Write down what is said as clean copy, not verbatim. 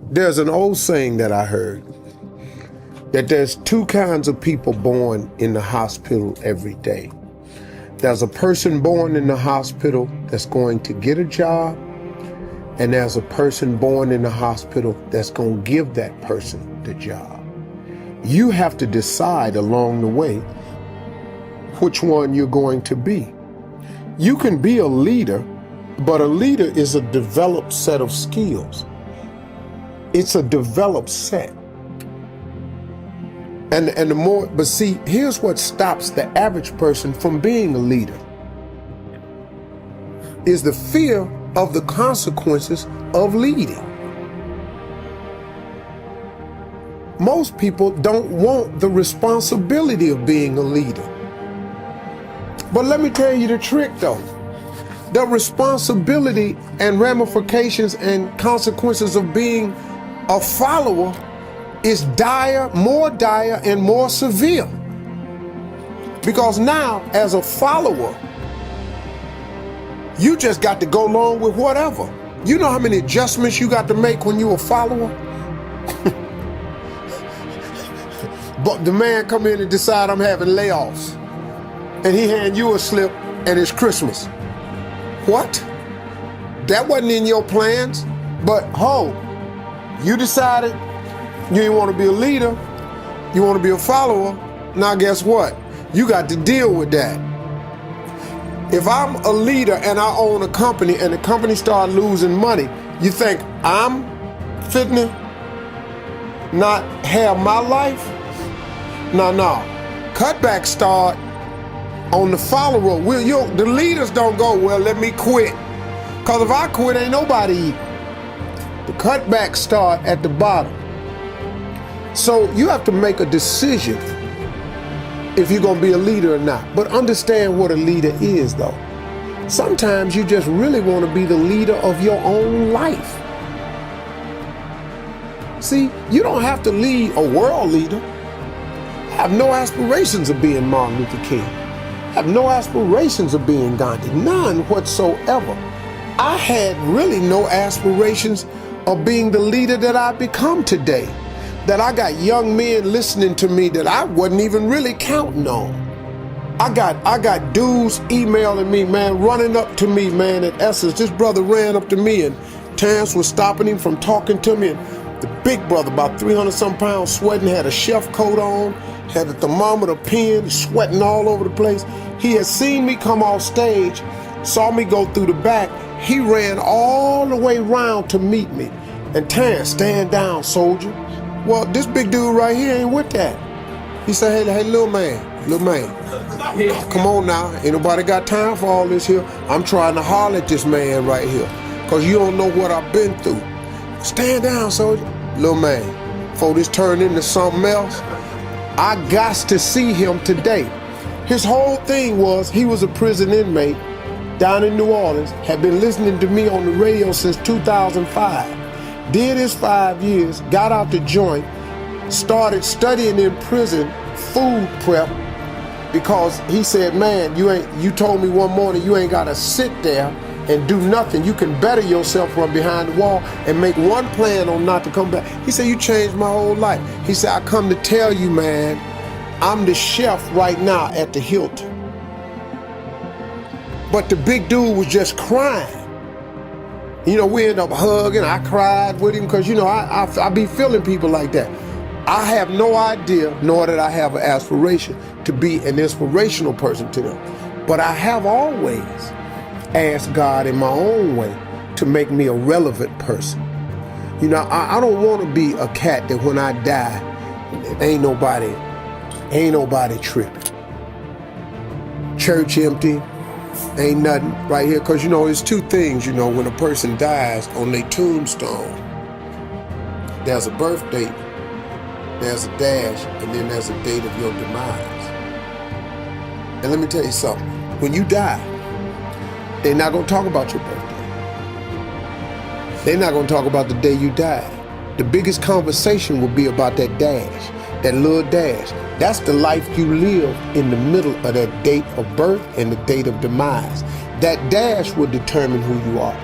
There's an old saying that I heard that there's two kinds of people born in the hospital every day. There's a person born in the hospital that's going to get a job, and there's a person born in the hospital that's going to give that person the job. You have to decide along the way which one you're going to be. You can be a leader, but a leader is a developed set of skills. It's a developed set. But see, here's what stops the average person from being a leader, is the fear of the consequences of leading. Most people don't want the responsibility of being a leader. But let me tell you the trick though. The responsibility and ramifications and consequences of being a follower is more dire and more severe. Because now, as a follower, you just got to go along with whatever. You know how many adjustments you got to make when you're a follower? But the man come in and decide I'm having layoffs, and he hand you a slip and it's Christmas. What? That wasn't in your plans, but you decided you didn't want to be a leader, you want to be a follower. Now guess what? You got to deal with that. If I'm a leader and I own a company and the company start losing money, you think I'm fitting to not have my life? No. Cutbacks start on the follower. The leaders don't go, well, let me quit. Because if I quit, ain't nobody eating. The cutbacks start at the bottom. So you have to make a decision if you're going to be a leader or not. But understand what a leader is, though. Sometimes you just really want to be the leader of your own life. See, you don't have to lead a world leader. I have no aspirations of being Martin Luther King. I have no aspirations of being Gandhi. None whatsoever. I had really no aspirations of being the leader that I've become today. That I got young men listening to me that I wasn't even really counting on. I got dudes emailing me, man, running up to me, man, at Essence. This brother ran up to me and Terrence was stopping him from talking to me. And the big brother, about 300-some pounds, sweating, had a chef coat on, had a thermometer pen, sweating all over the place. He had seen me come off stage, saw me go through the back. He ran all the way around to meet me. And Terrence, stand down, soldier. Well, this big dude right here ain't with that. He said, hey, little man, come on now. Ain't nobody got time for all this here. I'm trying to holler at this man right here, because you don't know what I've been through. Stand down, soldier. Little man, before this turned into something else, I got to see him today. His whole thing was, he was a prison inmate down in New Orleans, had been listening to me on the radio since 2005. Did his 5 years, got out the joint, started studying in prison food prep, because he said, man, you told me one morning you ain't gotta sit there and do nothing. You can better yourself from behind the wall and make one plan on not to come back. He said, you changed my whole life. He said, I come to tell you, man, I'm the chef right now at the Hilton. But the big dude was just crying. You know, we end up hugging. I cried with him because, you know, I be feeling people like that. I have no idea, nor did I have an aspiration to be an inspirational person to them. But I have always asked God in my own way to make me a relevant person. You know, I don't want to be a cat that when I die, ain't nobody tripping. Church empty. Ain't nothing right here, because, you know, there's two things, you know, when a person dies on their tombstone. There's a birth date, there's a dash, and then there's a date of your demise. And let me tell you something. When you die, they're not going to talk about your birthday. They're not going to talk about the day you died. The biggest conversation will be about that dash, that little dash. That's the life you live in the middle of that date of birth and the date of demise. That dash will determine who you are.